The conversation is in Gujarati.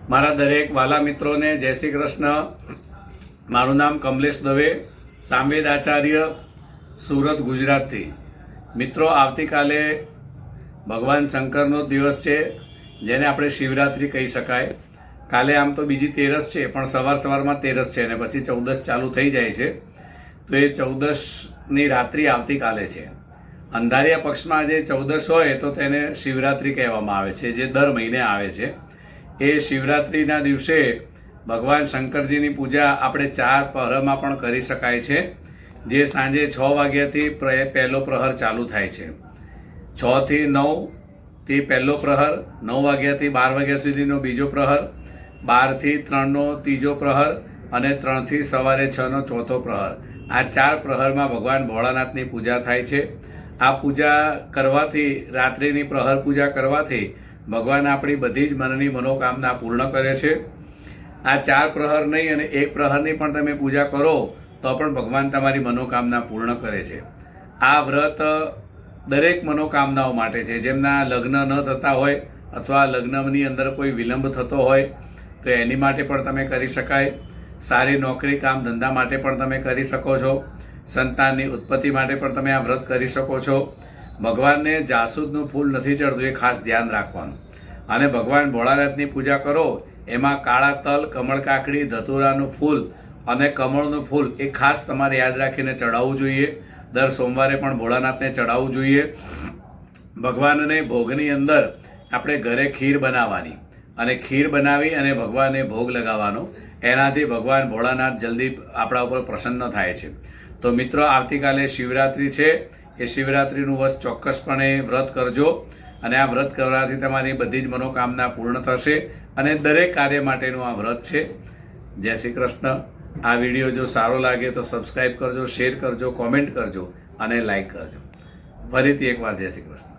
મારા દરેક વાલા મિત્રોને જય શ્રી કૃષ્ણ। મારું નામ કમલેશ દવે, સામવેદ આચાર્ય, સુરત, ગુજરાતથી। મિત્રો, આવતીકાલે ભગવાન શંકરનો દિવસ છે, જેને આપણે શિવરાત્રિ કહી શકાય। કાલે આમ તો બીજી તેરસ છે, પણ સવારમાં તેરસ છે અને પછી 14 ચાલુ થઈ જાય છે। તો એ 14ની રાત્રિ આવતીકાલે છે। અંધારિયા પક્ષમાં જે 14 હોય તો તેને શિવરાત્રિ કહેવામાં આવે છે, જે દર મહિને આવે છે। એ શિવરાત્રિના દિવસે ભગવાન શંકરજીની પૂજા આપણે 4 પ્રહરમાં પણ કરી શકાય છે, જે સાંજે 6 વાગ્યાથી પહેલો પ્રહર ચાલુ થાય છે। 6 થી 9 થી પહેલો પ્રહર, 9 વાગ્યાથી 12 વાગ્યા સુધીનો બીજો પ્રહર, 12 થી 3નો ત્રીજો પ્રહર અને 3 થી સવારે 6નો ચોથો પ્રહર। આ 4 પ્રહરમાં ભગવાન ભોળાનાથની પૂજા થાય છે। આ પૂજા કરવાથી, રાત્રિની પ્રહર પૂજા કરવાથી ભગવાન આપણી બધી જ મનની મનોકામના પૂર્ણ કરે છે। આ 4 પ્રહર નહીં અને 1 પ્રહરની પણ તમે પૂજા કરો તો પણ ભગવાન તમારી મનોકામના પૂર્ણ કરે છે। આ વ્રત દરેક મનોકામનાઓ માટે છે। જેમના લગ્ન ન થતા હોય અથવા લગ્નની અંદર કોઈ વિલંબ થતો હોય તો એની માટે પણ તમે કરી શકાય। સારી નોકરી, કામ, ધંધા માટે પણ તમે કરી શકો છો। સંતાનની ઉત્પત્તિ માટે પણ તમે આ વ્રત કરી શકો છો। ભગવાનને જાસૂદનું ફૂલ નથી ચડતું, એ ખાસ ધ્યાન રાખવાનું। અને ભગવાન ભોળાનાથની પૂજા કરો એમાં કાળા તલ, કમળ કાકડી, ધતુરાનું ફૂલ અને કમળનું ફૂલ એ ખાસ તમારે યાદ રાખીને ચડાવવું જોઈએ। દર સોમવારે પણ ભોળાનાથને ચડાવવું જોઈએ। ભગવાનને ભોગની અંદર આપણે ઘરે ખીર બનાવવાની અને ખીર બનાવી અને ભગવાનને ભોગ લગાવવાનો। એનાથી ભગવાન ભોળાનાથ જલ્દી આપણા ઉપર પ્રસન્ન થાય છે। તો મિત્રો, આવતીકાલે શિવરાત્રિ છે। એ શિવરાત્રિનું વર્ષ ચોક્કસપણે વ્રત કરજો અને આ વ્રત કરવાથી તમારી બધી જ મનોકામના પૂર્ણ થશે અને દરેક કાર્ય માટેનું આ વ્રત છે। જય શ્રી કૃષ્ણ। આ વિડીયો જો સારો લાગે તો સબસ્ક્રાઈબ કરજો, શેર કરજો, કોમેન્ટ કરજો અને લાઈક કરજો। ફરીથી એકવાર જય શ્રી કૃષ્ણ।